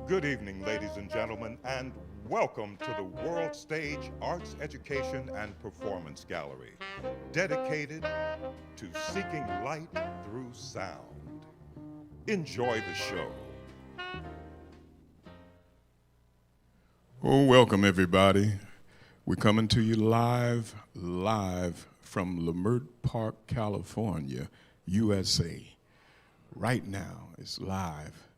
Good evening, ladies and gentlemen, and welcome to the World Stage Arts Education and Performance Gallery, dedicated to seeking light through sound. Enjoy the show. Oh, welcome everybody. We're coming to you live from Leimert Park, California, USA. Right now, it's live.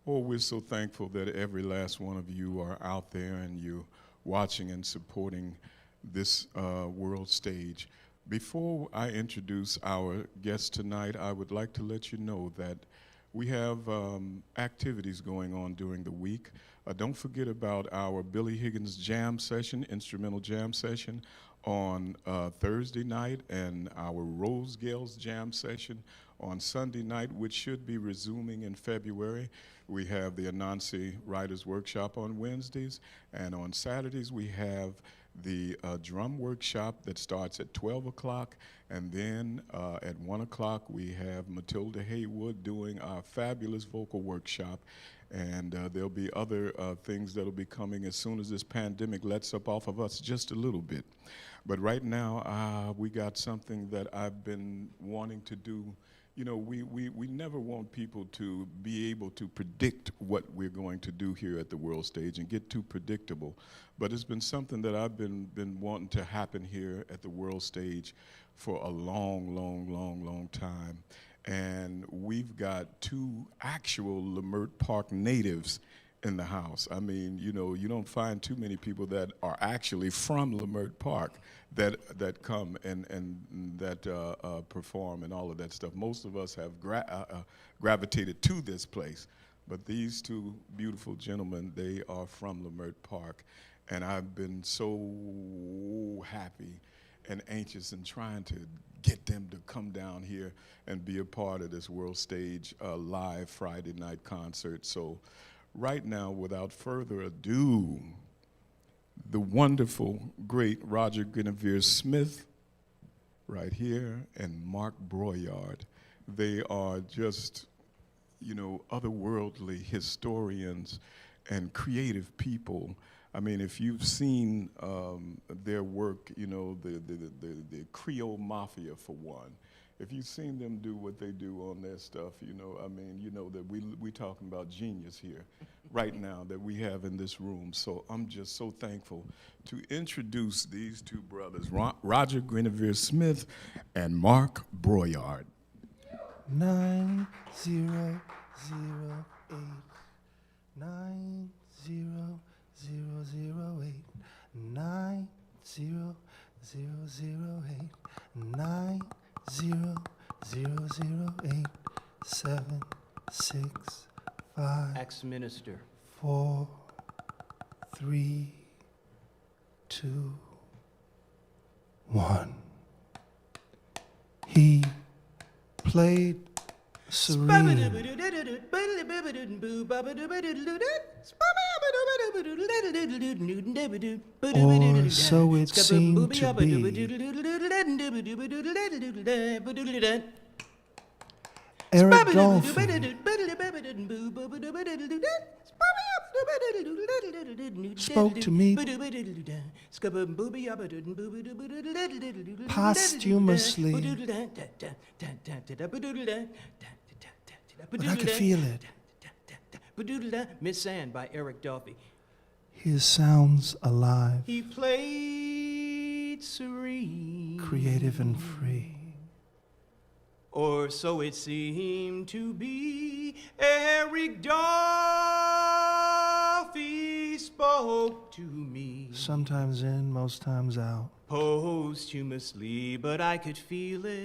Oh, we're so thankful that every last one of you are out there and you're watching and supporting this world stage. Before I introduce our guest tonight, I would like to let you know that we have activities going on during the week. Don't forget about our Billy Higgins jam session, instrumental jam session on Thursday night, and our Rose Gales jam session on Sunday night, which should be resuming in February. We have the Anansi Writers Workshop on Wednesdays, and on Saturdays we have the drum workshop that starts at 12 o'clock, and then at 1 o'clock we have Matilda Haywood doing our fabulous vocal workshop, and there'll be other things that'll be coming as soon as this pandemic lets up off of us just a little bit. But right now we got something that I've been wanting to do. You know, we never want people to be able to predict what we're going to do here at the world stage and get too predictable. But it's been something that I've been wanting to happen here at the world stage for a long time. And we've got two actual Leimert Park natives in the house. I mean, you know, you don't find too many people that are actually from Leimert Park that come and that perform and all of that stuff. Most of us have gravitated to this place, but these two beautiful gentlemen, they are from Leimert Park, and I've been so happy and anxious and trying to get them to come down here and be a part of this world stage live Friday night concert. So right now, without further ado, the wonderful, great Roger Guenveur Smith right here, and Mark Broyard. They are just, you know, otherworldly historians and creative people. I mean, if you've seen their work, you know, the Creole Mafia for one, if you've seen them do what they do on their stuff, you know, I mean, you know that we talking about genius here right now that we have in this room. So I'm just so thankful to introduce these two brothers, Roger Guenveur Smith and Mark Broyard. 9008 90008 90008 90008 765 Ex-minister. 4 3 2 1. He played serene, or so it seemed to be. Eric Dolphin spoke to me posthumously, but I could feel it. Miss Ann by Eric Dolphy. His sounds alive, He played serene, creative and free. or so it seemed to be. Eric Dolphy spoke to me Sometimes in, most times out. posthumously, but I could feel it.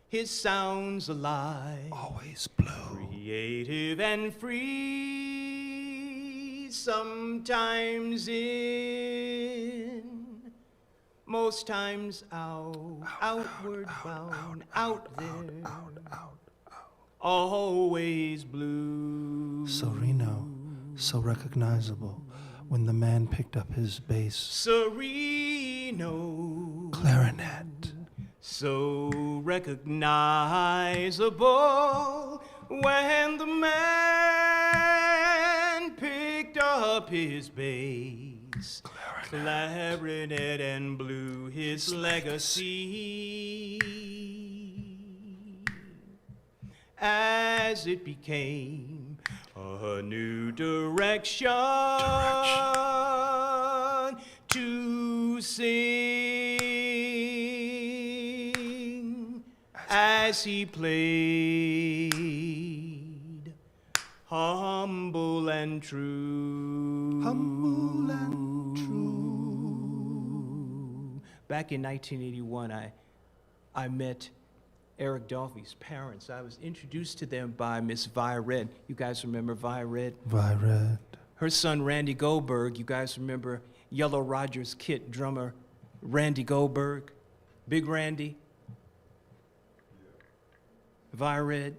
His sounds alive, Always blue. creative and free, sometimes in, most times out, outward bound, out there, always blue. Sereno, so recognizable when the man picked up his bass Sereno, clarinet. so recognizable when the man picked up his bass, clarinet, and blew his legacy, as it became a new direction to sing, as he played humble and true. Humble and true. Back in 1981, I met Eric Dolphy's parents. I was introduced to them by Miss Vi Red. You guys remember Vi Red? Vi Red. Her son, Randy Goldberg. You guys remember Yellow Rogers Kit drummer Randy Goldberg? Big Randy? Vi Red.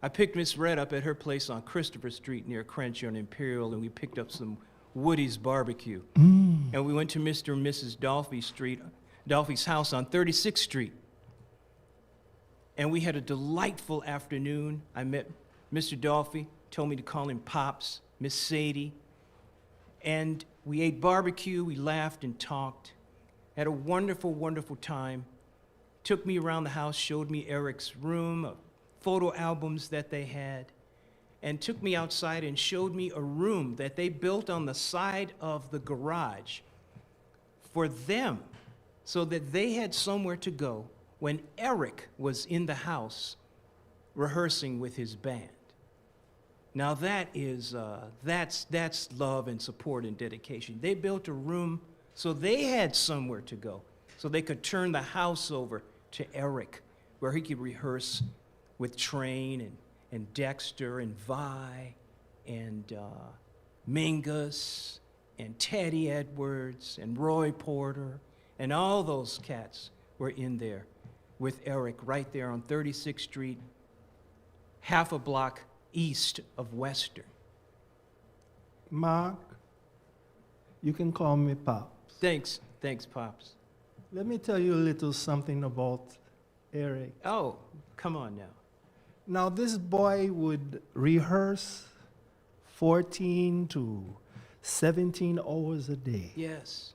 I picked Miss Red up at her place on Christopher Street near Crenshaw and Imperial, and we picked up some Woody's barbecue. And we went to Mr. and Mrs. Dolphy's house on 36th Street. And we had a delightful afternoon. I met Mr. Dolphy, told me to call him Pops, Miss Sadie. And we ate barbecue, we laughed and talked. Had a wonderful, wonderful time. Took me around the house, showed me Eric's room, photo albums that they had, and took me outside and showed me a room that they built on the side of the garage for them, so that they had somewhere to go when Eric was in the house rehearsing with his band. Now that is, that's love and support and dedication. They built a room so they had somewhere to go, so they could turn the house over to Eric, where he could rehearse with Train and Dexter and Vi and Mingus and Teddy Edwards and Roy Porter, and all those cats were in there with Eric right there on 36th Street, half a block east of Western. Mark, you can call me Pops. Thanks, Pops. Let me tell you a little something about Eric. Oh, come on now. Now, this boy would rehearse 14 to 17 hours a day. Yes,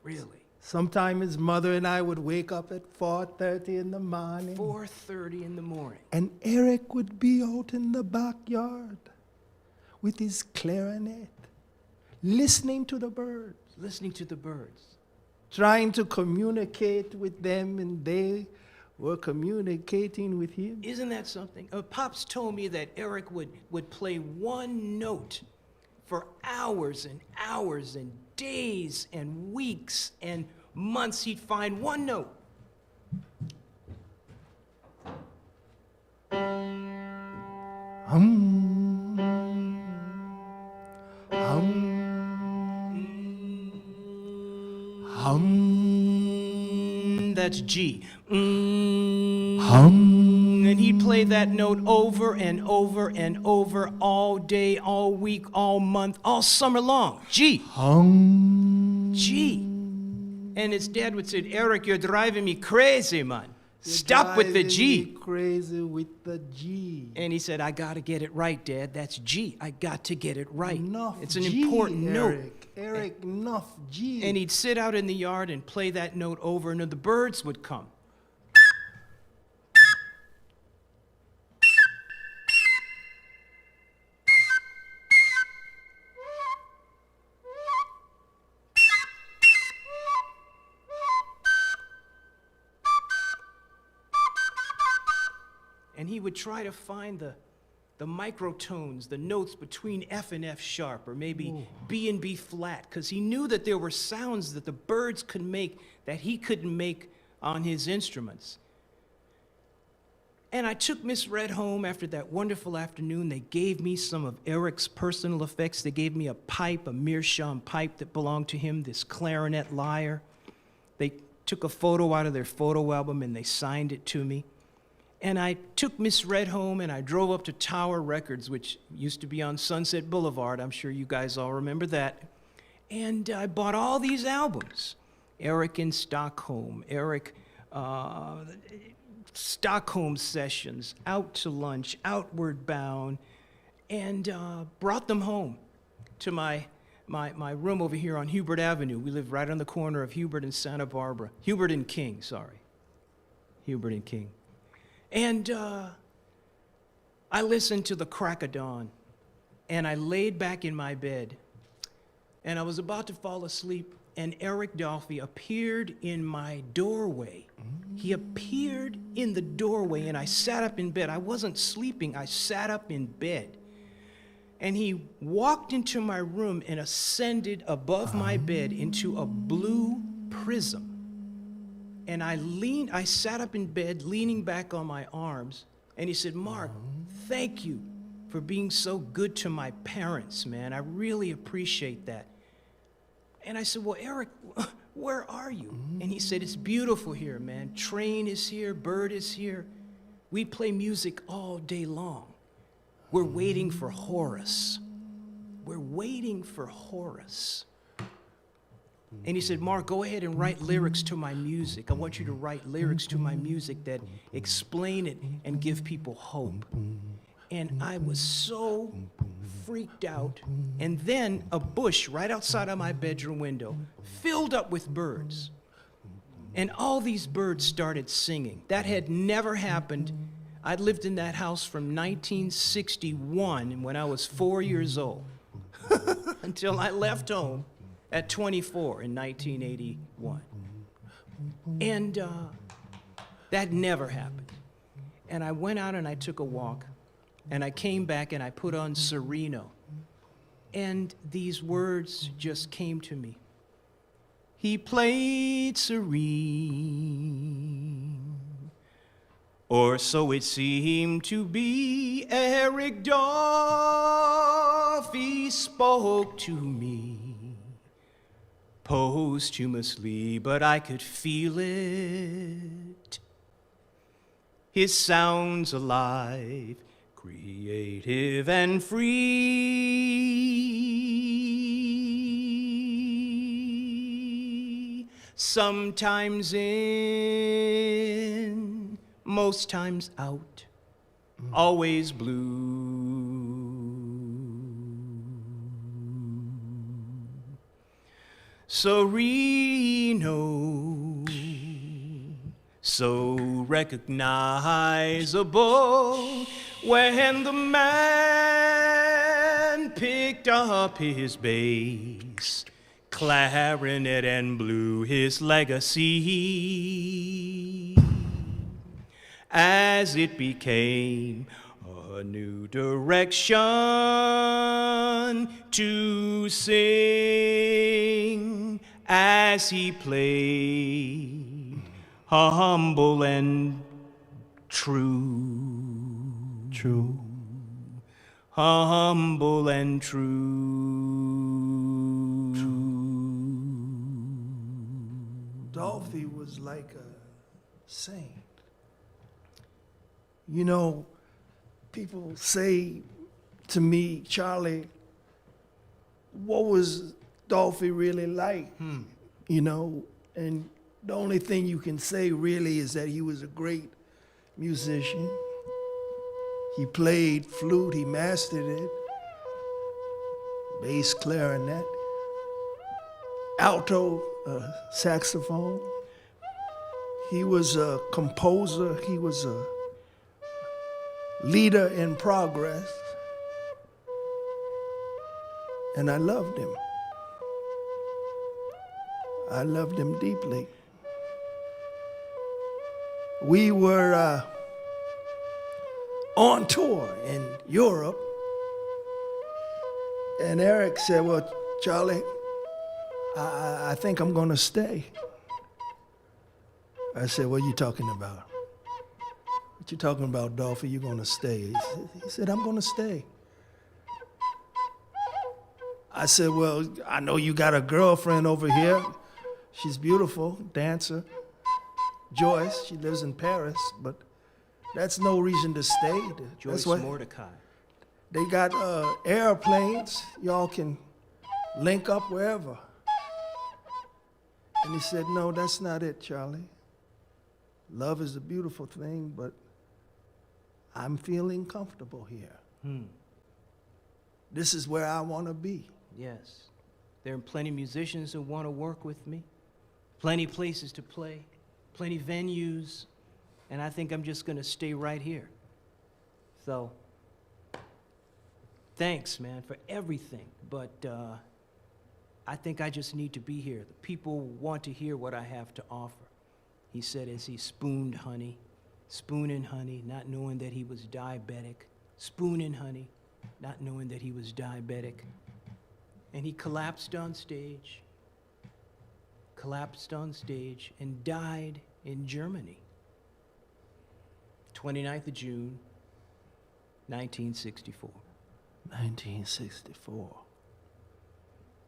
really. Sometime his mother and I would wake up at 4:30 in the morning. 4:30 in the morning. And Eric would be out in the backyard with his clarinet, listening to the birds, Listening to the birds. trying to communicate with them, and they were communicating with him. Isn't that something? Pops told me that Eric would play one note for hours and hours and days and weeks and months. He'd find one note. That's G. And he'd play that note over and over and over all day, all week, all month, all summer long. G. G. And his dad would say, Eric, you're driving me crazy, man. Stop with the G. Driving me crazy with the G. And he said, I got to get it right, Dad. That's G. I got to get it right. Enough It's an G, important note. Eric, enough G. And he'd sit out in the yard and play that note over, and the birds would come. And he would try to find the microtones, the notes between F and F sharp, or maybe B and B flat, because he knew that there were sounds that the birds could make that he couldn't make on his instruments. And I took Miss Red home after that wonderful afternoon. They gave me some of Eric's personal effects. They gave me a pipe, a meerschaum pipe that belonged to him, this clarinet lyre. They took a photo out of their photo album and they signed it to me. And I took Miss Red home and I drove up to Tower Records, which used to be on Sunset Boulevard. I'm sure you guys all remember that. And I bought all these albums. Eric in Stockholm, Eric Stockholm sessions, out to lunch, outward bound, and brought them home to my room over here on Hubert Avenue. We live right on the corner of Hubert and Santa Barbara. Hubert and King, sorry. Hubert and King. And I listened to the crack of dawn, and I laid back in my bed, and I was about to fall asleep, and Eric Dolphy appeared in my doorway. He appeared in the doorway, and I sat up in bed. I wasn't sleeping. I sat up in bed. And he walked into my room and ascended above my bed into a blue prism. And I sat up in bed, leaning back on my arms, and he said, "Mark, thank you for being so good to my parents, man. I really appreciate that." And I said, "Well, Eric, where are you?" And he said, "It's beautiful here, man. Train is here, Bird is here. We play music all day long. We're waiting for Horace. We're waiting for Horace." And he said, "Mark, go ahead and write lyrics to my music. I want you to write lyrics to my music that explain it and give people hope." And I was so freaked out. And then a bush right outside of my bedroom window filled up with birds. And all these birds started singing. That had never happened. I'd lived in that house from 1961 when I was 4 years old until I left home at 24 in 1981. And that never happened. And I went out and I took a walk, and I came back and I put on Sereno. And these words just came to me. He played serene, or so it seemed to be. Eric Dolphy spoke to me posthumously, but I could feel it. His sounds alive, creative and free. Sometimes in, most times out, always blue. Sereno, so recognizable, when the man picked up his bass clarinet and blew his legacy, as it became a new direction to sing, as he played humble and true, humble and true. Dolphy was like a saint. You know, people say to me, "Charlie, what was Dolphy really like?" You know, and the only thing you can say really is that he was a great musician. He played flute, he mastered it, bass, clarinet, alto, saxophone. He was a composer, he was a leader in progress, and I loved him. I loved him deeply. We were on tour in Europe, and Eric said, "Well, Charlie, I think I'm gonna stay." I said, "What are you talking about? What you talking about, Dolphy? You're gonna stay?" He said, "I'm gonna stay." I said, "Well, I know you got a girlfriend over here. She's beautiful, dancer, Joyce. She lives in Paris, but that's no reason to stay." Joyce Mordecai. They got airplanes. Y'all can link up wherever. And he said, "No, that's not it, Charlie. Love is a beautiful thing, but I'm feeling comfortable here. This is where I want to be. Yes. There are plenty of musicians who want to work with me, plenty places to play, plenty venues, and I think I'm just going to stay right here. So, thanks, man, for everything, but I think I just need to be here. The people want to hear what I have to offer. He said as he spooned honey, spooning honey, not knowing that he was diabetic, spooning honey, not knowing that he was diabetic. And he collapsed on stage, and died in Germany. 29th of June, 1964. 1964.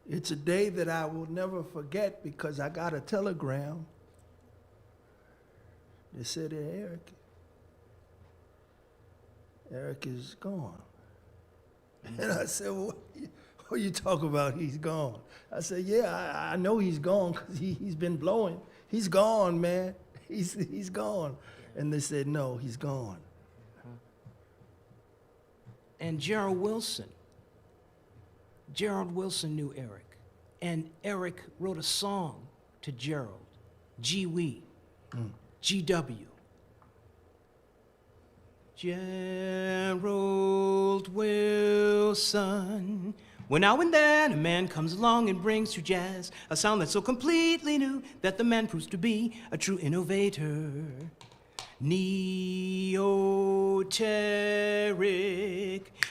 It's a day that I will never forget because I got a telegram. They said, Eric is gone. And I said, well, what you talk about he's gone? I said, yeah, I know he's gone because he's been blowing. He's gone, man. He's gone. And they said, no, he's gone. And Gerald Wilson knew Eric. And Eric wrote a song to Gerald, G-Wee, GW. Gerald Wilson. When now and then a man comes along and brings to jazz a sound that's so completely new that the man proves to be a true innovator. Neoteric.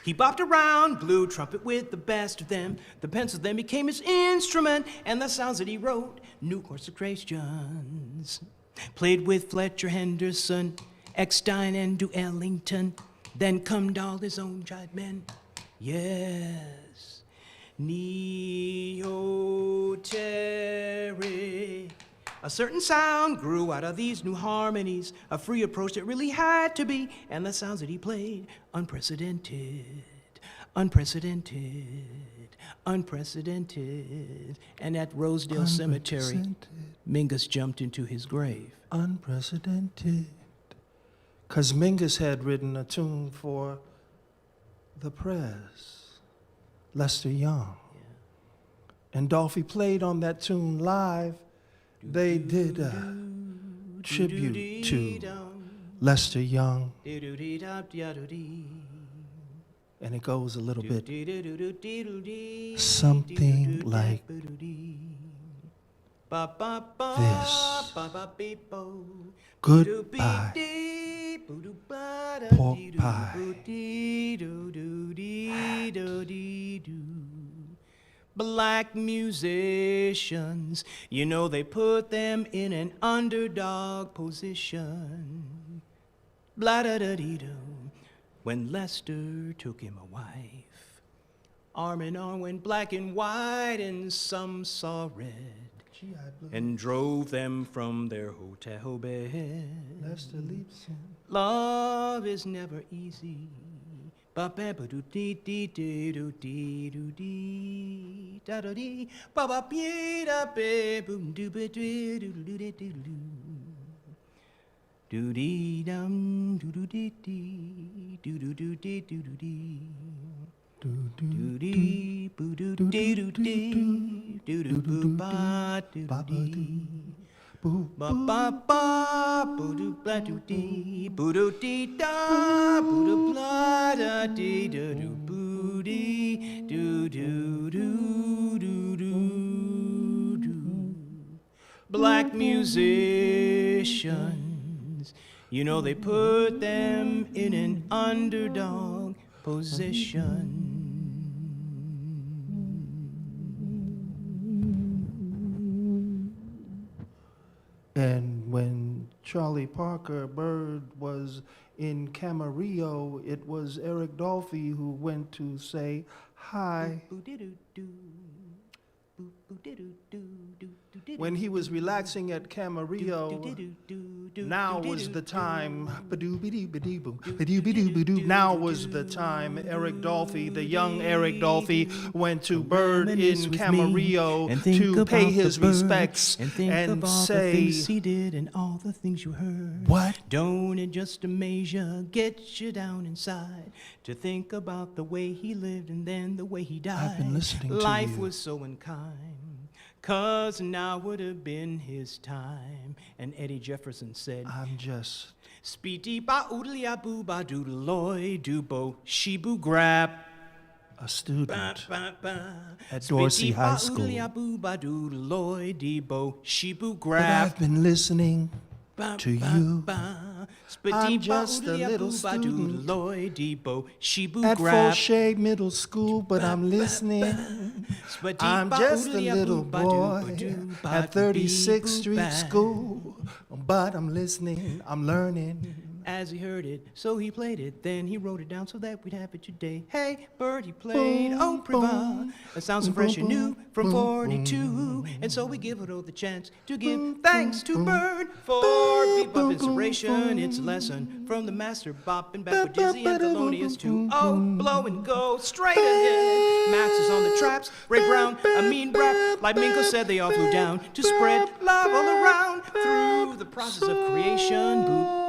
He bopped around, blew trumpet with the best of them. The pencil then became his instrument, and the sounds that he wrote, new chords of Christians. Played with Fletcher Henderson, Eckstein and Duellington, then come all his own giant men. Yes, neoteric. A certain sound grew out of these new harmonies, a free approach that really had to be, and the sounds that he played, unprecedented, unprecedented, unprecedented. And at Rosedale Cemetery, Mingus jumped into his grave. Unprecedented. Because Mingus had written a tune for the press, Lester Young. And Dolphy played on that tune live. They did a tribute to Lester Young. And it goes a little bit something like this. Goodbye, pork pie. Black musicians, you know they put them in an underdog position. Blah-da-da-dee-doo. When Lester took him a wife, arm in arm went black and white, and some saw red, and drove them from their hotel bed. Lester leaps in. Love is never easy. Ba ba ba do dee dee dee do dee do dee da do dee ba ba bee da be boom do be do do do do do do dee dum do do dee dee do do do dee do do dee do dee boo do dee do dee do do boo ba do dee ba ba ba boo do blah do dee boo do dee da boo do blah da dee do do boo dee do do do do do do. Black musicians, you know they put them in an underdog position. And when Charlie Parker Bird was in Camarillo, it was Eric Dolphy who went to say hi. when he was relaxing at Camarillo, now was the time. Now was the time. Eric Dolphy, the young Eric Dolphy, went to Bird in Camarillo to pay his respects and say, things he did and all the things you heard. What? Don't it just amaze you, get you down inside to think about the way he lived and then the way he died. I've been listening to Life you. was so unkind, 'cause now would have been his time. And Eddie Jefferson said, I'm just Speedy ba oodlia boo ba doodle loy do bo shibu grab. a student Ba, ba. at Dorsey High Speedy School. ba oodlia boo ba doodle loy de bo shibu But grab. I've been listening Ba, to ba, you. ba. I'm just a little student at Fauché Middle School, but I'm listening. I'm just a little boy at 36th Street School, but I'm listening, I'm learning. As he heard it, so he played it, then he wrote it down so that we'd have it today. Hey, Bird, he played Au Privat. It sounds so fresh and new from 42, and so we give it all the chance to give thanks to Bird for bebop inspiration. It's a lesson from the master bopping back with Dizzy and Thelonious too. Oh, blow and go straight ahead. Max is on the traps, Ray Brown, a mean rap. Like Minko said, they all flew down to spread love all around through the process of creation. Boop.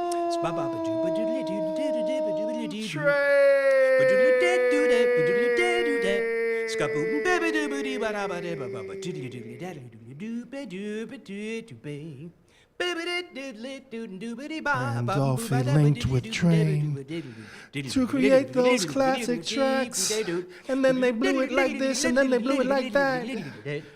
And Dolphy linked with Train to create those classic tracks. And then they blew it like this, and then they blew it like that.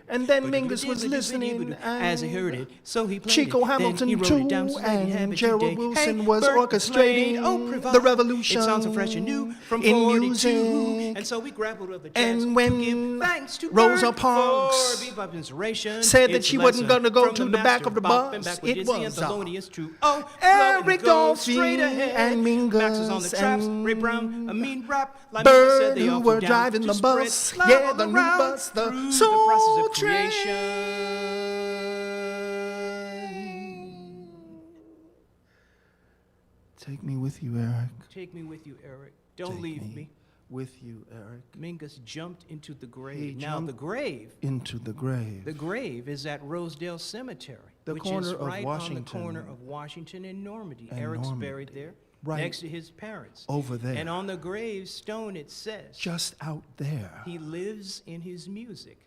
And then Mingus was listening, as he heard it, so he played Chico it. Hamilton Then he wrote too, it down so that he'd have and it Gerald today. Wilson Hey, was Bert orchestrating played Au Privat. the revolution It sounds so fresh and new from in 42. music. And so we grappled with the chance And to when give thanks to Rosa Bert Parks for bebop inspiration, said that it's she a wasn't lesson gonna go from to the master back of the bopping bus. back with It Dizzy and was Thelonious too. Oh, Eric blow and go straight Dolphy ahead. and Mingus Max is on the traps, and Ray Brown, a mean rap. Like Mingus said, Bird, they who all were flew down driving to the spread bus. love Yeah, all the new around bus, the through soul process of train. creation. Take me with you, Eric. Take me with you, Eric. Don't Take leave me. with you, Eric, Mingus jumped into the grave. He Now jumped the grave into the grave. The grave is at Rosedale Cemetery, The which corner is of right on the Washington corner of Washington and Normandy. and Eric's Normandy. buried there, Right next to his parents. over there. And on the gravestone it says, Just out there. he lives in his music.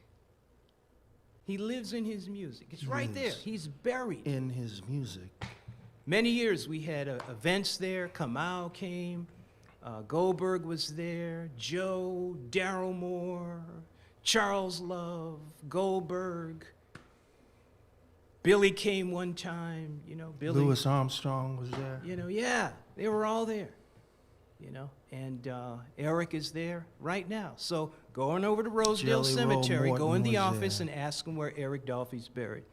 He lives in his music. It's He right there. lives He's buried. in his music. Many years we had events there. Kamau came. Goldberg was there. Joe, Daryl Moore, Charles Love, Goldberg. Billy came one time, you know, Billy. Louis Armstrong was there. You know, yeah, they were all there, you know. And Eric is there right now. So going over to Rosedale Jelly Roll Cemetery, go in Morton the was office there. and ask him where Eric Dolphy's buried.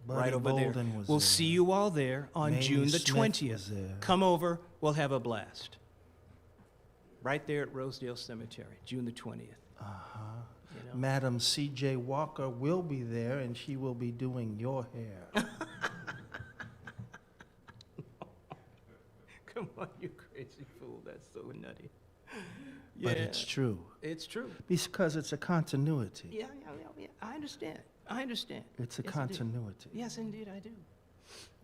Buddy Right over Bolden there. was We'll there. see you all there on Mamie June the Smith 20th. was there. Come over, we'll have a blast. Right there at Rosedale Cemetery, June the 20th. Uh-huh. You know? Madam C.J. Walker will be there, and she will be doing your hair. Come on, you crazy fool. That's so nutty. But it's true. It's true. Because it's a continuity. Yeah. I understand. I understand. It's a Yes, continuity. Indeed. Yes, indeed, I do.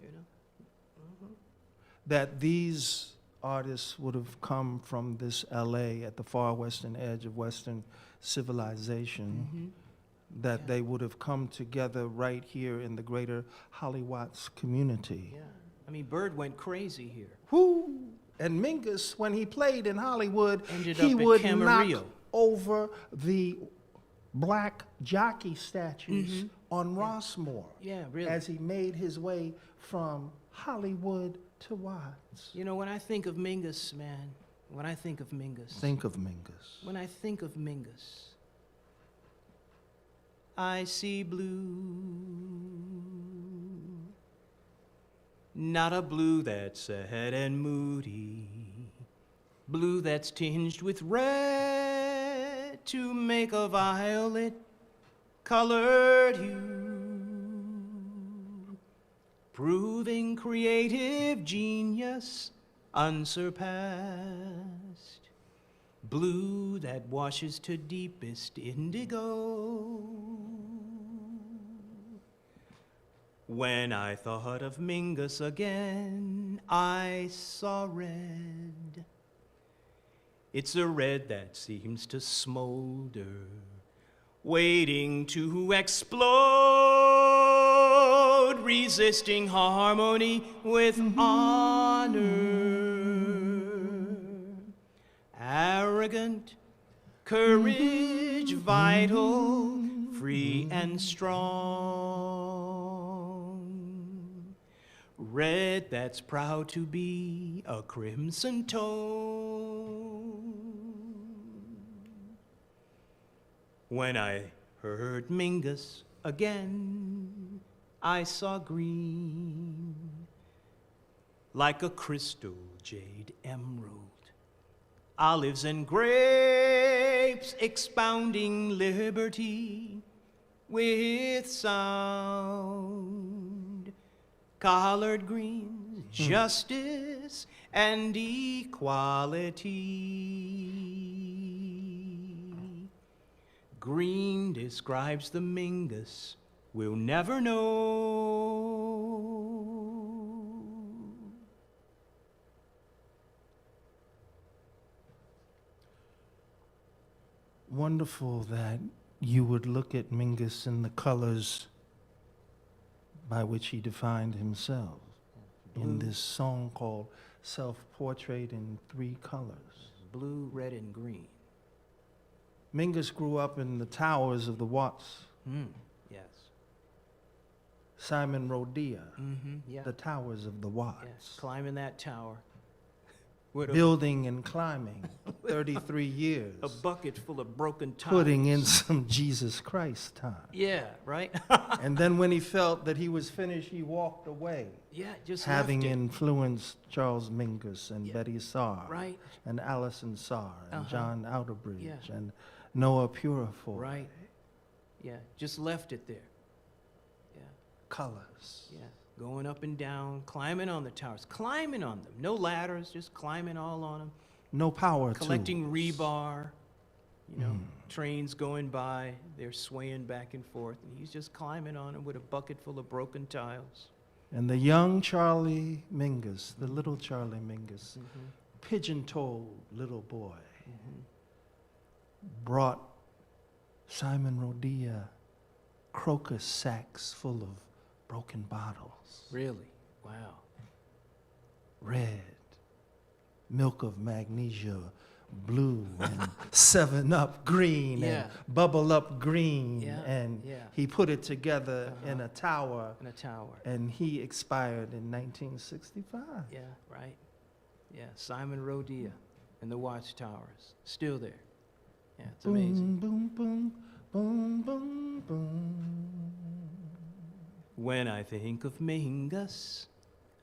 You know? That these artists would have come from this L.A. at the far western edge of Western civilization, that Yeah. they would have come together right here in the greater Hollywood's community. Yeah. I mean, Bird went crazy here. Whoo! And Mingus, when he played in Hollywood, Ended he up at would knock Camarillo. over the black jockey statues on Rossmore Yeah, really. as he made his way from Hollywood to Watts. You know, when I think of Mingus, man, when I think of Mingus, Think of Mingus. when I think of Mingus, I see blue. Not a blue that's sad and moody, blue that's tinged with red to make a violet colored hue. proving creative genius unsurpassed. Blue that washes to deepest indigo. When I thought of Mingus again, I saw red. It's a red that seems to smolder, waiting to explode, resisting harmony with honor. Arrogant, courage vital, free and strong. Red that's proud to be a crimson tone. When I heard Mingus again, I saw green, like a crystal jade emerald. Olives and grapes expounding liberty with sound. Collard greens, justice and equality. Green describes the Mingus we'll never know. Wonderful that you would look at Mingus in the colors by which he defined himself in this song called Self-Portrait in Three Colors. Blue, red, and green. Mingus grew up in the towers of the Watts. Yes. Simon Rodia, Yeah. the towers of the Watts. Yes. Climbing that tower. With Building and climbing, 33 years. a bucket full of broken tires. Putting in some Jesus Christ time. Yeah, right? And then when he felt that he was finished, he walked away. Yeah, just Having left it. influenced Charles Mingus and Betty Saar. Right. And Allison Saar and John Outerbridge Yeah. and Noah Purifoy. Right. Yeah, just left it there. Yeah, Colors. yeah. Going up and down, climbing on the towers, climbing on them. No ladders, just climbing all on them. No power Collecting tools. rebar, you know, trains going by, they're swaying back and forth, and he's just climbing on them with a bucket full of broken tiles. And the young Charlie Mingus, the little Charlie Mingus, pigeon-toed little boy, brought Simon Rodia crocus sacks full of broken bottles. Really? Wow. Red, milk of magnesia, blue, and 7-Up green, Yeah. and Bubble Up green, Yeah, and yeah. he put it together in a tower, In a tower. and he expired in 1965. Yeah, right. Yeah, Simon Rodia and the Watchtowers, still there. Yeah, it's amazing. Boom, boom, boom, boom, boom, boom. When I think of Mingus,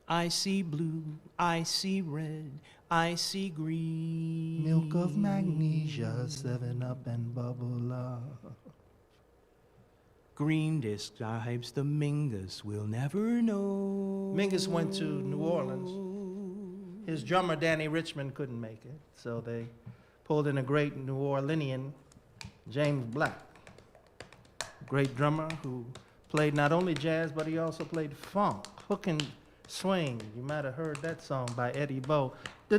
I see blue, I see red, I see green. Milk of magnesia, 7-Up and Bubble Up. Green describes the Mingus we'll never know. Mingus went to New Orleans. His drummer, Danny Richmond, couldn't make it, so they pulled in a great New Orleanian, James Black. Great drummer who played not only jazz, but he also played funk, hook and swing. You might have heard that song by Eddie Bo. Now,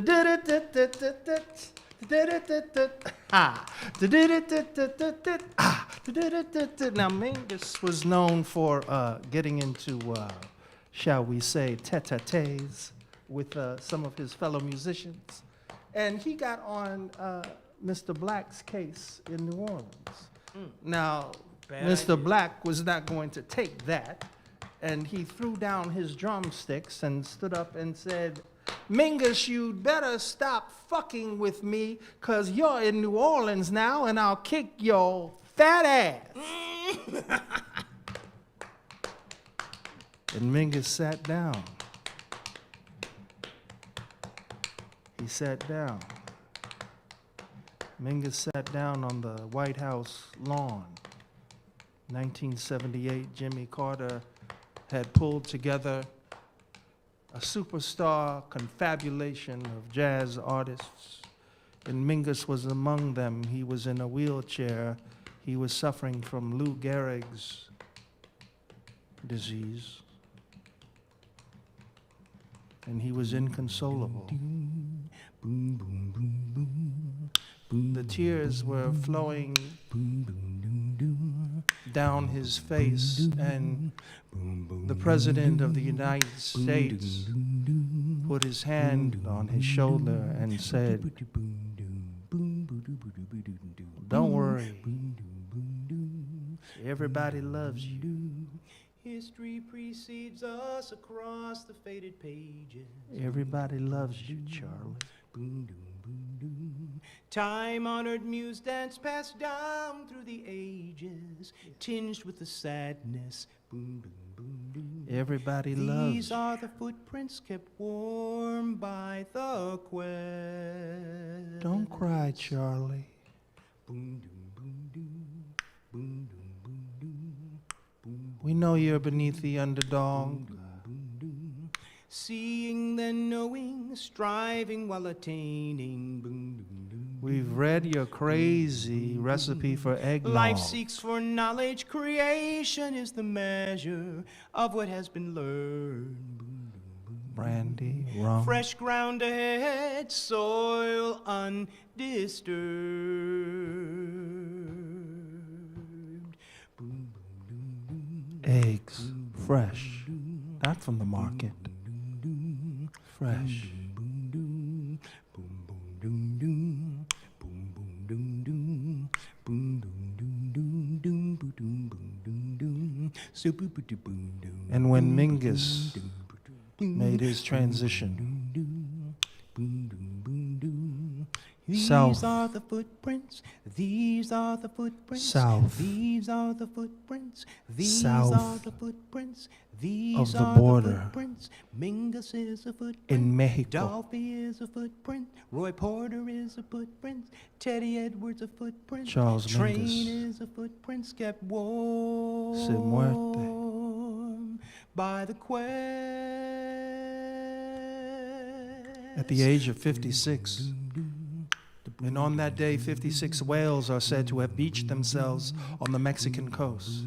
Mingus was known for getting into, shall we say, tete-a-tetes with some of his fellow musicians. And he got on Mr. Black's case in New Orleans. Now, Bad Mr. idea. Black was not going to take that, and he threw down his drumsticks and stood up and said, Mingus, you'd better stop fucking with me, 'cause you're in New Orleans now, and I'll kick your fat ass. And Mingus sat down. He sat down. Mingus sat down on the White House lawn. 1978, Jimmy Carter had pulled together a superstar confabulation of jazz artists, and Mingus was among them. He was in a wheelchair. He was suffering from Lou Gehrig's disease, and he was inconsolable. The tears were flowing down his face, and the President of the United States put his hand on his shoulder and said, "Don't worry, everybody loves you. History precedes us across the faded pages. Everybody loves you, Charlie." Time-honored muse dance passed down through the ages, tinged with the sadness. Boom, boom, boom, boom. Everybody loves These you. are the footprints kept warm by the quest. Don't cry, Charlie. Boom, doom, boom, doom. Boom, doom, boom, doom. Boom, We know you're beneath the underdog. boom, doom. Seeing then knowing, striving while attaining. Boom, doom, doom. We've read your crazy recipe for eggnog. Life seeks for knowledge, creation is the measure of what has been learned. Boom, doom, boom. Brandy, rum. Fresh ground ahead, soil undisturbed. Boom, boom, doom, doom. Eggs, fresh, not from the market. Fresh. Boom, doom, boom, boom, doom, doom. Boom, boom, doom, doom. Boom, doom, doom, doom, doom, boom, doom, boom, doom, doom. So, boom, boom, boom, doom. And when Mingus Boom, boom, made his transition boom, doom, boom, doom, boom, doom. These South. are the footprints. These are the footprints. South. These are the footprints. These South are the footprints. These of the are border. the footprints. Mingus is a footprint. in Mexico. Dolphy is a footprint. Roy Porter is a footprint. Teddy Edwards a footprint. Charles Train Mingus. is a footprint. Kept warm Se muerte. by the quest. At the age of 56. And on that day, 56 whales are said to have beached themselves on the Mexican coast.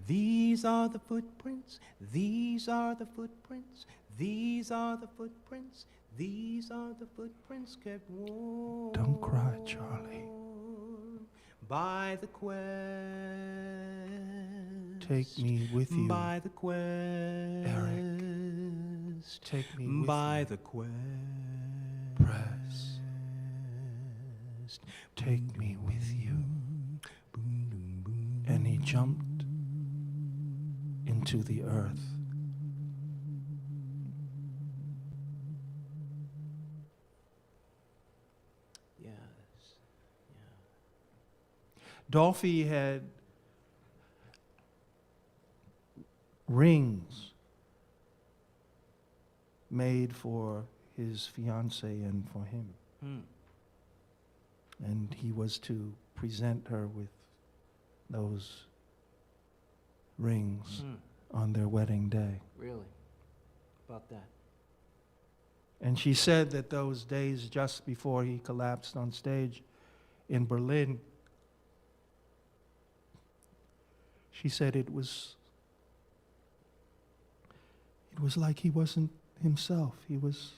These are the footprints. These are the footprints. These are the footprints. These are the footprints kept warm. Don't cry, Charlie. By the quest. Take me with you. By the quest. Take me with By you. the quest. Press. Take me with you. And he jumped into the earth. Yes. Dolphy had rings made for his fiancée and for him. Hmm. And he was to present her with those rings Hmm. on their wedding day. Really? About that? And she said that those days just before he collapsed on stage in Berlin, she said it was like he wasn't himself. It was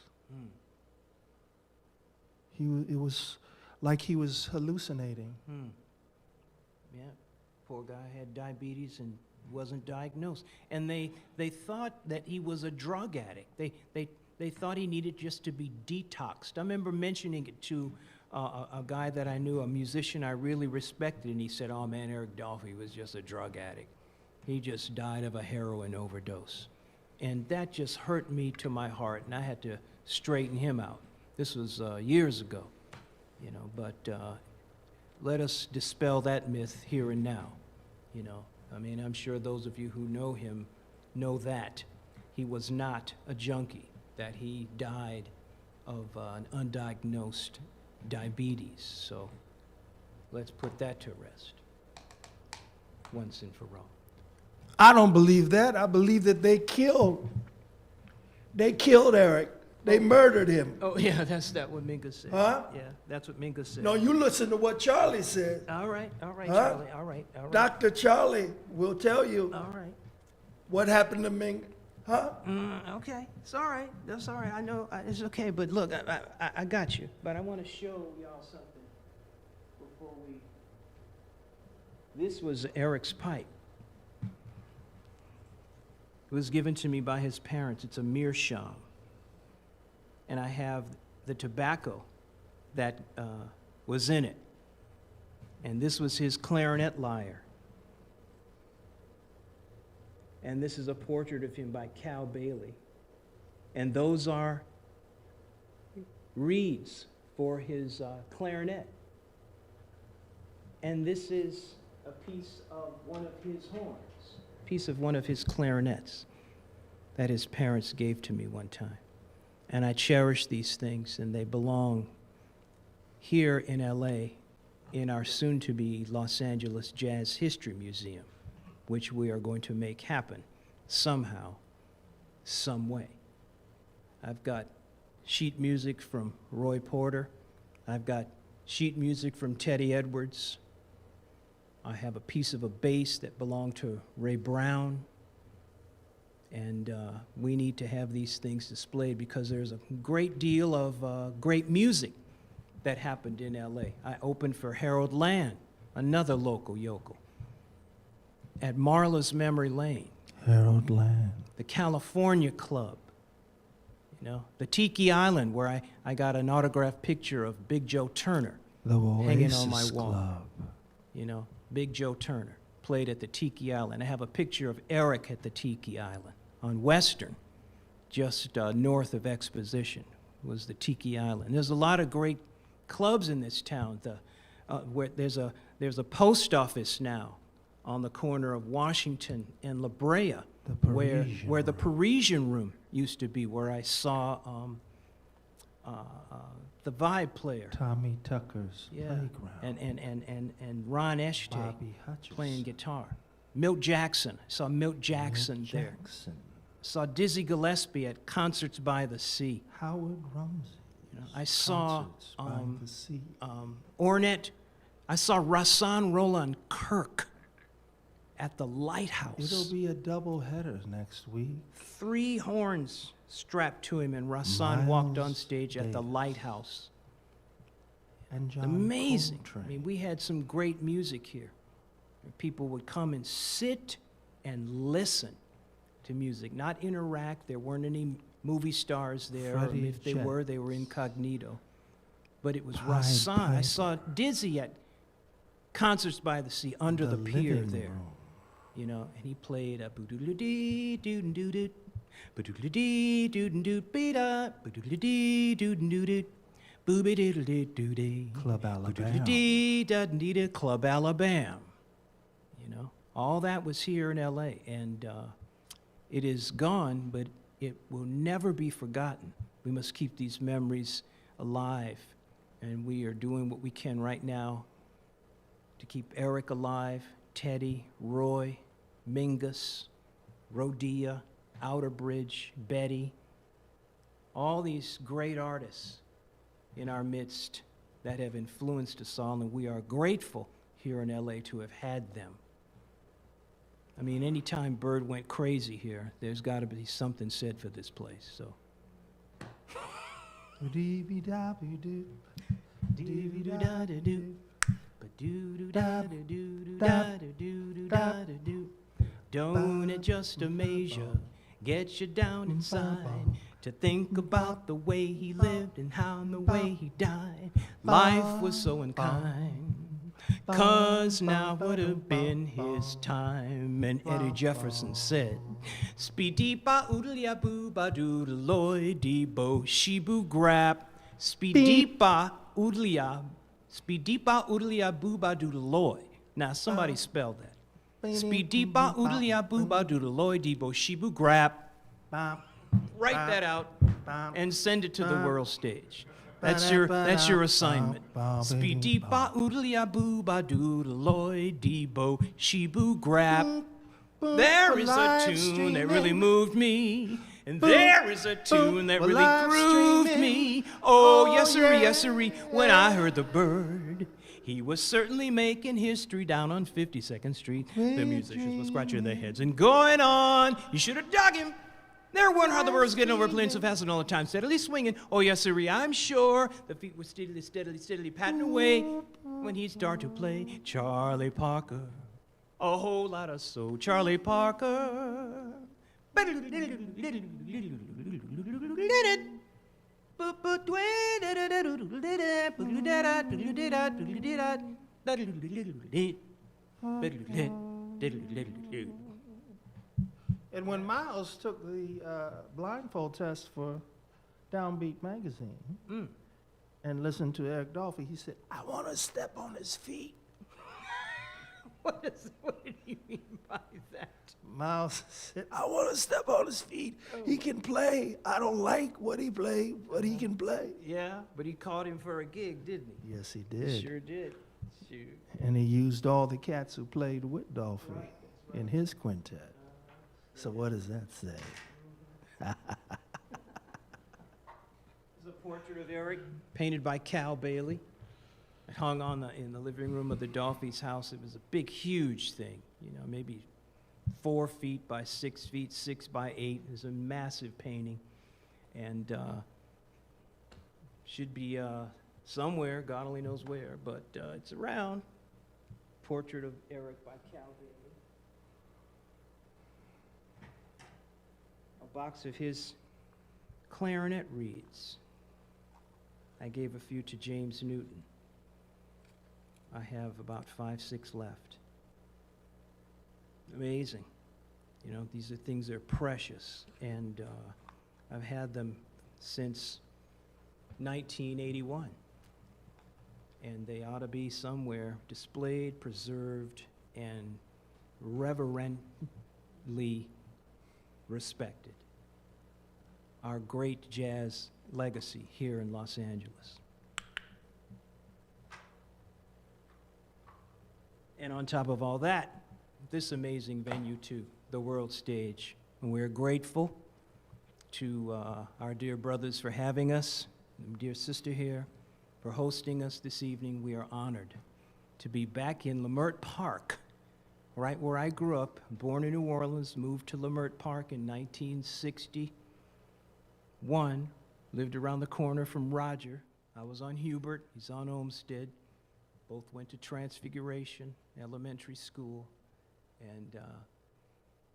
like he was hallucinating. Yeah. Poor guy had diabetes and wasn't diagnosed. And they thought that he was a drug addict. They thought he needed just to be detoxed. I remember mentioning it to a guy that I knew, a musician I really respected, and he said, "Oh man, Eric Dolphy was just a drug addict. He just died of a heroin overdose." And that just hurt me to my heart, and I had to straighten him out. This was years ago, you know, but let us dispel that myth here and now, you know. I mean, I'm sure those of you who know him know that he was not a junkie, that he died of an undiagnosed diabetes. So let's put that to rest once and for all. I don't believe that. I believe that they killed They killed Eric. They murdered him. Oh, yeah, that's what Mingus said. Huh? Yeah, that's what Mingus said. No, you listen to what Charlie said. All right, Huh? Charlie, all right. Dr. Charlie will tell you All right. what happened to Ming. Huh? Okay, it's all right. That's all right. I know it's okay. But look, I got you. But I want to show y'all something before we. This was Eric's pipe. It was given to me by his parents. It's a meerschaum. And I have the tobacco that was in it. And this was his clarinet lyre. And this is a portrait of him by Cal Bailey. And those are reeds for his clarinet. And this is a piece of one of his horns, a piece of one of his clarinets that his parents gave to me one time. And I cherish these things, and they belong here in LA in our soon-to-be Los Angeles Jazz History Museum, which we are going to make happen somehow, some way. I've got sheet music from Roy Porter. I've got sheet music from Teddy Edwards. I have a piece of a bass that belonged to Ray Brown. And we need to have these things displayed because there's a great deal of great music that happened in LA. I opened for Harold Land, another local yokel, at Marla's Memory Lane. Harold Land. The California Club, you know, the Tiki Island, where I got an autographed picture of Big Joe Turner The hanging on Oasis my wall. Club. You know, Big Joe Turner played at the Tiki Island. I have a picture of Eric at the Tiki Island on Western, just north of Exposition, was the Tiki Island. There's a lot of great clubs in this town. Where there's a post office now on the corner of Washington and La Brea, where the Parisian Room used to be, where I saw the Vibe Player. Tommy Tucker's Yeah, playground. and Ron Eshte Bobby Hutcherson. playing guitar. Milt Jackson, I saw Milt Jackson there. Jackson. Saw Dizzy Gillespie at Concerts by the Sea. Howard Rumsey. You know, I saw Concerts by the Sea. Ornette. I saw Rahsaan Roland Kirk at the Lighthouse. It'll be a double header next week. 3 horns strapped to him, and Rahsaan walked on Miles stage at the Davis. Lighthouse. And John Amazing. Coltrane. I mean, we had some great music here. People would come and sit and listen to music, not interact. There weren't any movie stars there. Or Freddie if they were, they were Jacks. incognito. But it was Pied Rahsaan. I Piper. saw Dizzy at Concerts by the Sea under the pier living there. room. You know, and he played a boo-doo-doo-dee, doo-doo-doo-doo, boo-doo-doo-dee, doo-doo-doo, beat-da, boo-doo-doo-dee, doo-doo-doo-doo, boo-be-diddle-dee-doo-dee, Club Alabama. boo-doo-doo-dee, da-dee-dee, Club Alabama. You know, all that was here in L.A., and it is gone, but it will never be forgotten. We must keep these memories alive, and we are doing what we can right now to keep Eric alive, Teddy, Roy, Mingus, Rodea, Outerbridge, Betty, all these great artists in our midst that have influenced us all, and we are grateful here in LA to have had them. I mean, anytime Bird went crazy here, there's got to be something said for this place, so. Dee-dee-dee-da-bee-doo. Do-do-da-da-do. Ba-do-do-da-da-do-do-da-da-do-do-da-da-do. Don't it just amaze you, get you down inside, to think about the way he lived and how and the way he died. Life was so unkind, 'cause now would have been his time. And Eddie Jefferson said, Speedy-ba oodle-ya boo-ba doodle-loy dee-bo shibu grap. Speedy-ba oodle-ya, speedy-ba oodle-ya boo-ba doodle-loy. Now somebody spelled that. Speedy-ba oodle-ya boo-ba doodle-loy dee-bo shibu grap. Write that out and send it to the world stage. That's your assignment. Speedy-ba oodle-ya boo-ba doodle-loy dee-bo shibu grap. There is a tune that really moved me. And there is a tune that Well, really I'm grooved streaming. me. Oh, Oh, yes, sirree, yeah, yes, sirree. When I heard the bird, he was certainly making history down on 52nd Street. The musicians were scratching their heads and going on. You should have dug him. There weren't how the birds getting over playing so fast and all the time steadily swinging. Oh, yes, sirree, I'm sure the feet were steadily patting away when he'd start to play Charlie Parker. A whole lot of soul, Charlie Parker. And when Miles took the blindfold test for Downbeat magazine and listened to Eric Dolphy, he said, I want to step on his feet. What do you mean by that? Miles said, I want to step on his feet. He can play. I don't like what he play, but he can play. Yeah, but he called him for a gig, didn't he? yes, he did. Sure did. Sure. And he used all the cats who played with Dolphy in his quintet. So what does that say? There's a portrait of Eric painted by Cal Bailey. It hung on in the living room of the Dolphys' house. It was a big, huge thing, you know, maybe 4 feet by 6 feet, 6 by 8. It was a massive painting, and should be somewhere, God only knows where, but it's around. Portrait of Eric by Cal Bailey. A box of his clarinet reeds. I gave a few to James Newton. I have about 5, 6 left. Amazing. You know, these are things that are precious, and I've had them since 1981. And they ought to be somewhere displayed, preserved, and reverently respected. Our great jazz legacy here in Los Angeles. And on top of all that, this amazing venue too, the World Stage. And we're grateful to our dear brothers for having us, and dear sister here for hosting us this evening. We are honored to be back in Leimert Park, right where I grew up, born in New Orleans, moved to Leimert Park in 1961, lived around the corner from Roger. I was on Hubert, he's on Olmsted. Both went to Transfiguration Elementary School, and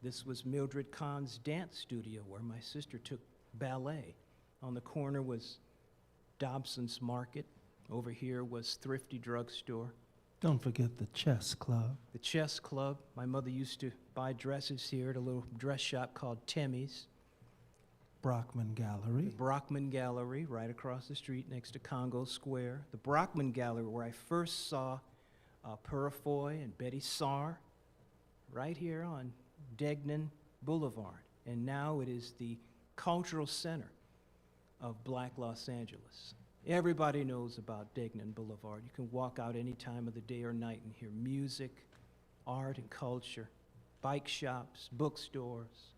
this was Mildred Kahn's dance studio where my sister took ballet. On the corner was Dobson's Market. Over here was Thrifty Drugstore. Don't forget the chess club. The chess club. My mother used to buy dresses here at a little dress shop called Temmie's. Brockman Gallery. The Brockman Gallery, right across the street next to Congo Square. The Brockman Gallery, where I first saw Purifoy and Betty Saar, right here on Degnan Boulevard. And now it is the cultural center of Black Los Angeles. Everybody knows about Degnan Boulevard. You can walk out any time of the day or night and hear music, art and culture, bike shops, bookstores.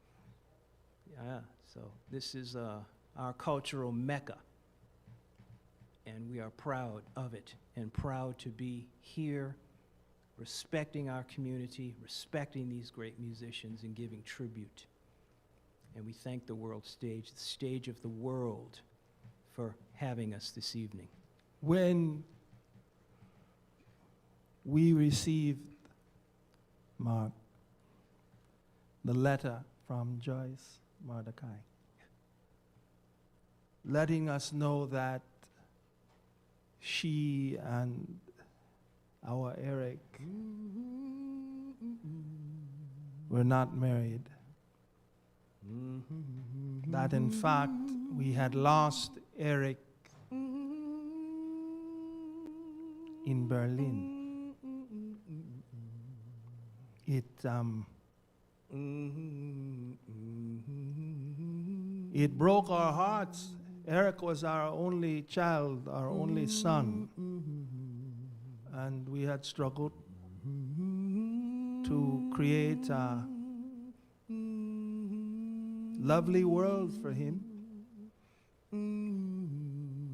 Yeah, so this is our cultural mecca, and we are proud of it and proud to be here, respecting our community, respecting these great musicians, and giving tribute. And we thank the World Stage, the stage of the world, for having us this evening. When we received, Mark, the letter from Joyce Mordecai, letting us know that she and our Eric were not married, that in fact we had lost Eric in Berlin. It broke our hearts. Eric was our only child, our only son, and we had struggled to create a Lovely world for him.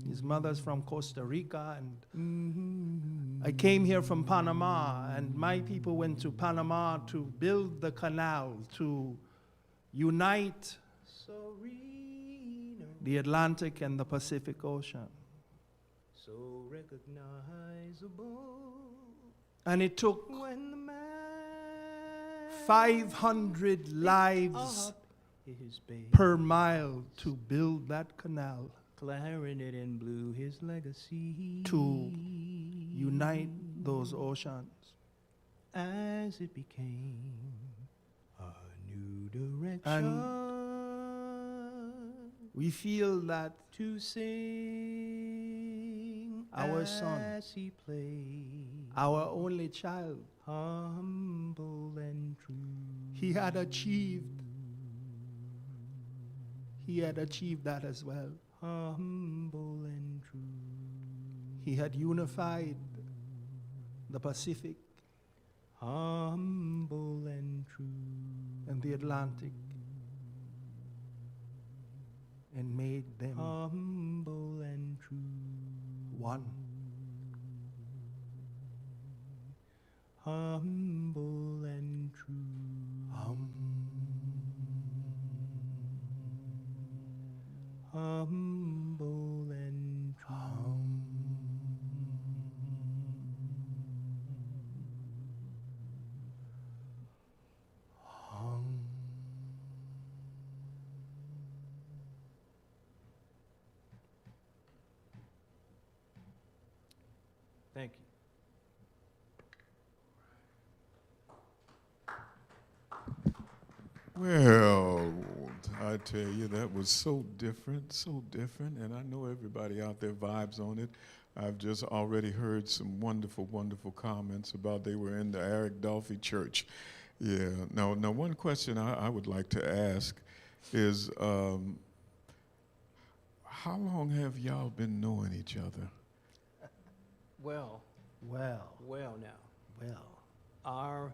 His mother's from Costa Rica, and I came here from Panama, and my people went to Panama to build the canal to unite the Atlantic and the Pacific Ocean. So recognizable And it took when the man 500 lives up his babe. per mile to build that canal Clarinet and blew his legacy to unite those oceans. as it became a new direction We feel that to sing Our son, as he played, our only child, humble and true. he had achieved that as well. Humble and true. He had unified the Pacific Humble and true. and the Atlantic and made them Humble and true. one. Humble and true. Humble and true. Thank you. Well, I tell you, that was so different, and I know everybody out there vibes on it. I've just already heard some wonderful, wonderful comments about they were in the Eric Dolphy Church. Yeah. Now, one question I would like to ask is, how long have y'all been knowing each other? Well Well, now. well.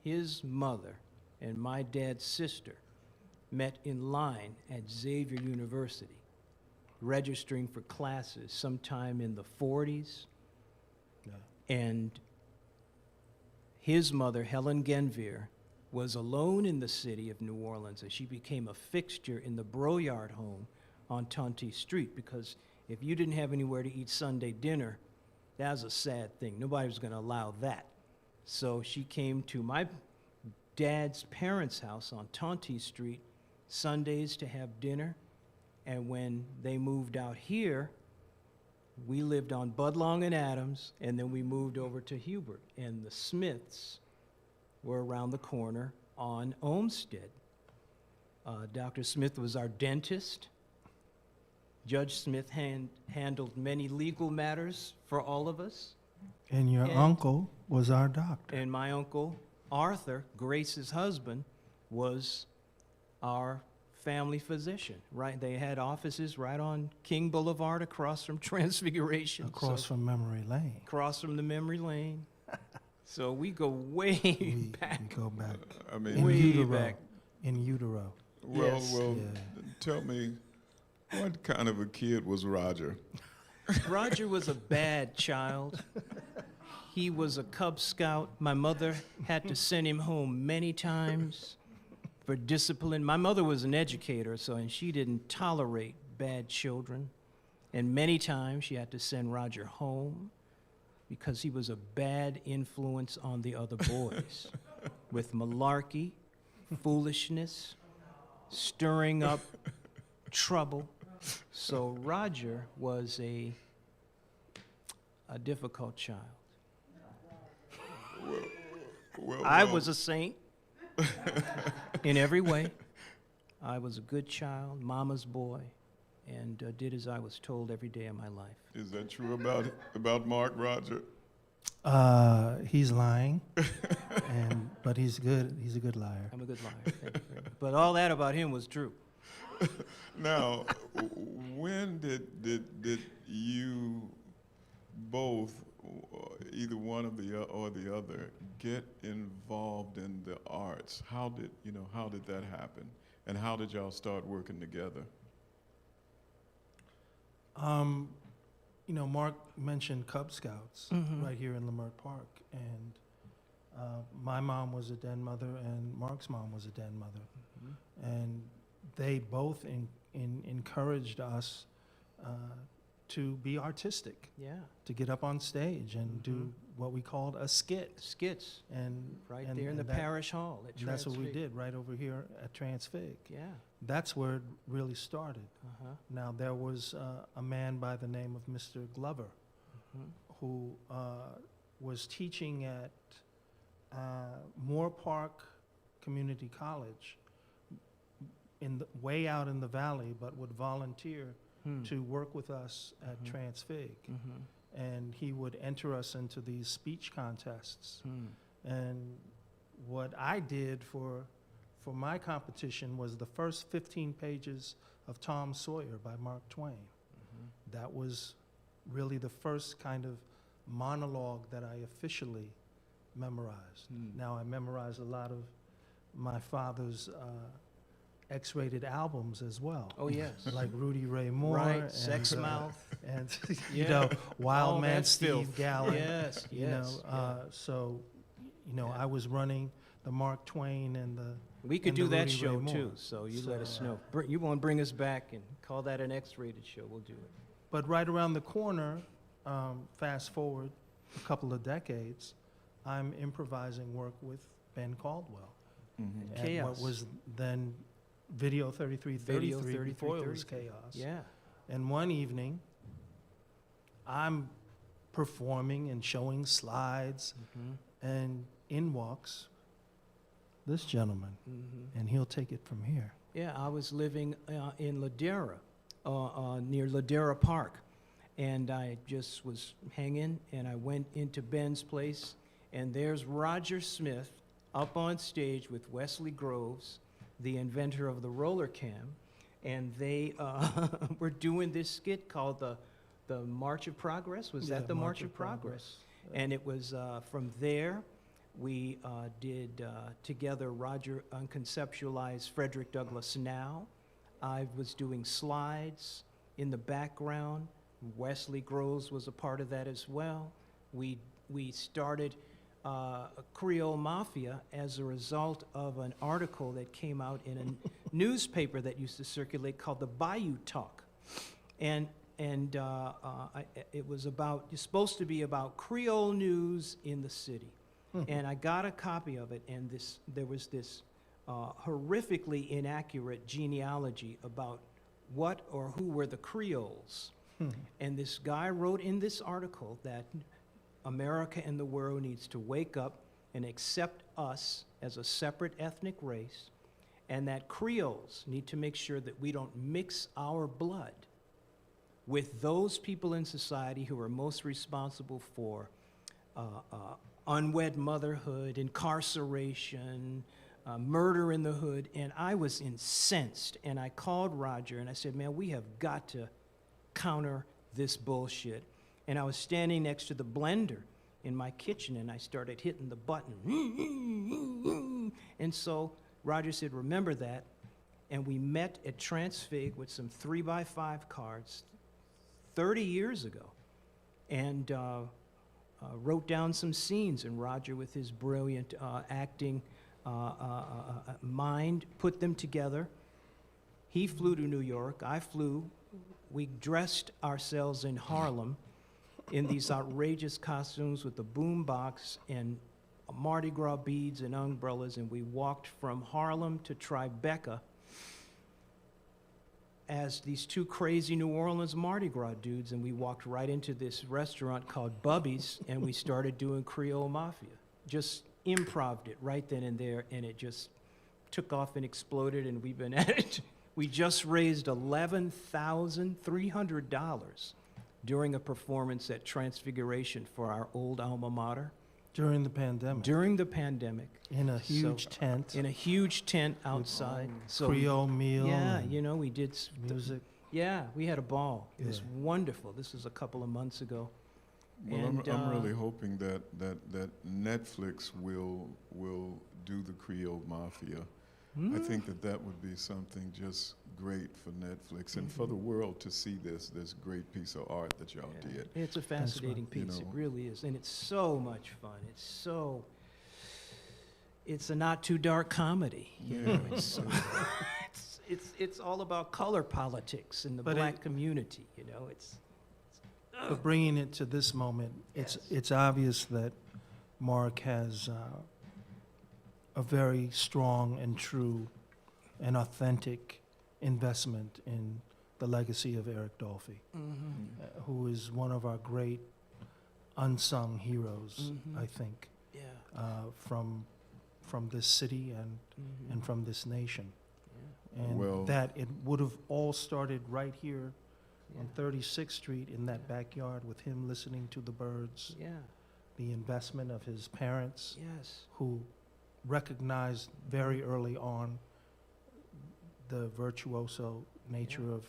His mother and my dad's sister met in line at Xavier University, registering for classes sometime in the 40s. Yeah. And his mother, Helen GUENVEUR, was alone in the city of New Orleans, and she became a fixture in the Broyard home on Tonty Street, because if you didn't have anywhere to eat Sunday dinner, that was a sad thing. Nobody was going to allow that. So she came to my dad's parents' house on Tonty Street Sundays to have dinner. And when they moved out here, we lived on Budlong and Adams, and then we moved over to Hubert. And the Smiths were around the corner on Olmsted. Dr. Smith was our dentist. Judge Smith handled many legal matters for all of us. And your uncle was our doctor. And my uncle, Arthur, Grace's husband, was our family physician, right? They had offices right on King Boulevard across from Transfiguration. Across from Memory Lane. Across from the memory lane. So we go way back. We go back. I mean, In Way utero. back. In utero. well, Yes. Yeah. tell me, what kind of a kid was Roger? Roger was a bad child. He was a Cub Scout. My mother had to send him home many times for discipline. My mother was an educator, and she didn't tolerate bad children. And many times she had to send Roger home because he was a bad influence on the other boys with malarkey, foolishness, stirring up trouble. So Roger was a difficult child. Well, I was a saint in every way. I was a good child, mama's boy, and did as I was told every day of my life. Is that true about Mark Roger? He's lying, but he's good. He's a good liar. I'm a good liar. Thank you very much. But all that about him was true. Now, when did you both, either one of or the other, get involved in the arts? How did that happen? And how did y'all start working together? You know, Mark mentioned Cub Scouts right here in Leimert Park, and my mom was a den mother, and Mark's mom was a den mother, and they both encouraged us to be artistic, Yeah. to get up on stage and do what we called a skit, Skits and right and- there in the and that- parish hall at and that's what we Transfig. did right over here at Transfig. Yeah. That's where it really started. Uh-huh. Now, there was a man by the name of Mr. Glover who was teaching at Moore Park Community College way out in the valley, but would volunteer to work with us at Transfig. And he would enter us into these speech contests. And what I did for my competition was the first 15 pages of Tom Sawyer by Mark Twain. That was really the first kind of monologue that I officially memorized. Now, I memorized a lot of my father's X-rated albums as well. Oh, yes. Like Rudy Ray Moore. Right, and, Sex Mouth. And, Yeah. you know, Wild All Man that Steve filth. Gallen. Yes, You know, yes, so, you know, Yeah. I was running the Mark Twain and the We could and do the that Rudy Ray show Moore. too, so you let us So, know. You want to bring us back and call that an X-rated show, we'll do it. But right around the corner, fast forward a couple of decades, I'm improvising work with Ben Caldwell. At Chaos. what was then Video 3333 Video before it was 3333. Chaos. Yeah. And one evening, I'm performing and showing slides, and in walks this gentleman, and he'll take it from here. Yeah, I was living in Ladera, near Ladera Park, and I just was hanging, and I went into Ben's place, and there's Roger Smith up on stage with Wesley Groves, the inventor of the roller cam, and they were doing this skit called the March of Progress. Was Yeah, that the March of Progress? And it was from there. We did together, Roger conceptualized Frederick Douglass Now. I was doing slides in the background. Wesley Groves was a part of that as well. We started Creole Mafia as a result of an article that came out in a newspaper that used to circulate called the Bayou Talk. And it was it's supposed to be about Creole news in the city. And I got a copy of it, and there was this horrifically inaccurate genealogy about what or who were the Creoles. And this guy wrote in this article that America and the world needs to wake up and accept us as a separate ethnic race, and that Creoles need to make sure that we don't mix our blood with those people in society who are most responsible for unwed motherhood, incarceration, murder in the hood. And I was incensed, and I called Roger and I said, man, we have got to counter this bullshit. And I was standing next to the blender in my kitchen, and I started hitting the button. And so Roger said, remember that. And we met at Transfig with some 3x5 cards 30 years ago, and wrote down some scenes, and Roger, with his brilliant acting mind, put them together. He flew to New York, I flew. We dressed ourselves in Harlem in these outrageous costumes with the boom box and Mardi Gras beads and umbrellas, and we walked from Harlem to Tribeca as these two crazy New Orleans Mardi Gras dudes, and we walked right into this restaurant called Bubby's, and we started doing Creole Mafia. Just improv'd it right then and there, and it just took off and exploded, and we've been at it. We just raised $11,300 during a performance at Transfiguration for our old alma mater. During the pandemic. During the pandemic. In a huge tent. In a huge tent outside. So, Creole meal. yeah, and you know, we did music. Yeah, we had a ball. It was Yeah. wonderful. This was a couple of months ago. Well, And, I'm really hoping that Netflix will do the Creole Mafia, I think that that would be something just great for Netflix and for the world to see this great piece of art that y'all Yeah. did. It's a fascinating you piece. It know. really is, and it's so much fun. It's a not too dark comedy. You know, it's all about color politics in the But black community. You know, But bringing it to this moment, it's obvious that Mark has a very strong and true and authentic investment in the legacy of Eric Dolphy, who is one of our great unsung heroes, I think, from this city and from this nation. And Well- that it would have all started right here on 36th Street in that backyard with him listening to the birds, the investment of his parents Yes. who recognized very early on the virtuoso nature of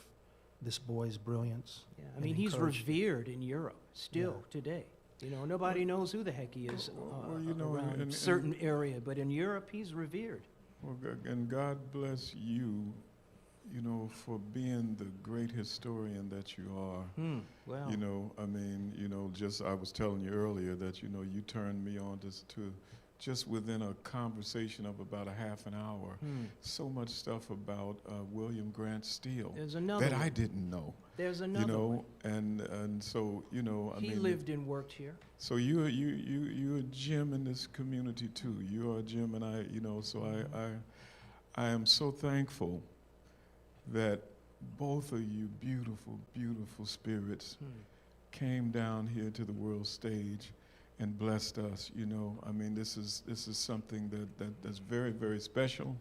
this boy's brilliance. Yeah. I and mean, he's encouraged- revered in Europe still today. You know, nobody knows who the heck he is Well, you know, around a and- certain area, but in Europe, he's revered. Well, and God bless you, you know, for being the great historian that you are. Wow. You know, I mean, you know, just I was telling you earlier that, you know, you turned me on to just within a conversation of about a half an hour, so much stuff about William Grant Steele There's another that one. I didn't know. There's You another know, one. and so, you know, I He mean, lived and worked here. so you're a gem in this community too. You are a gem, and I, you know, so I am so thankful that both of you beautiful spirits came down here to the world stage and blessed us. You know, I mean, this is something that's very special,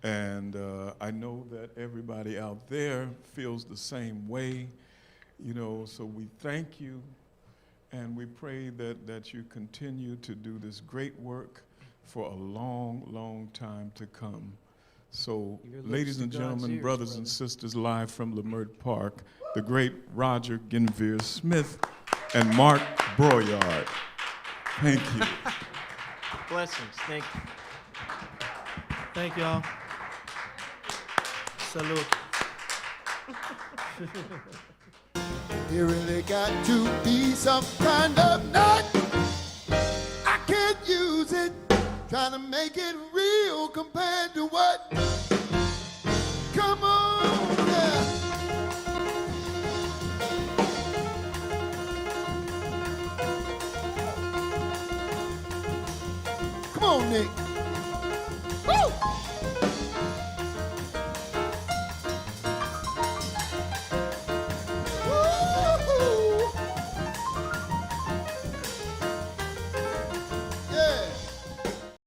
and I know that everybody out there feels the same way. You know, so we thank you. And we pray that you continue to do this great work for a long time to come. So, Your lips ladies to and God's gentlemen, ears, brothers and sisters, live from Leimert Park, the great Roger GUENVEUR Smith and Mark Broyard. Thank you. Blessings. Thank you. Thank y'all. Salute. It really got to be some kind of nut. I can't use it. Trying to make it real compared to what? Come on.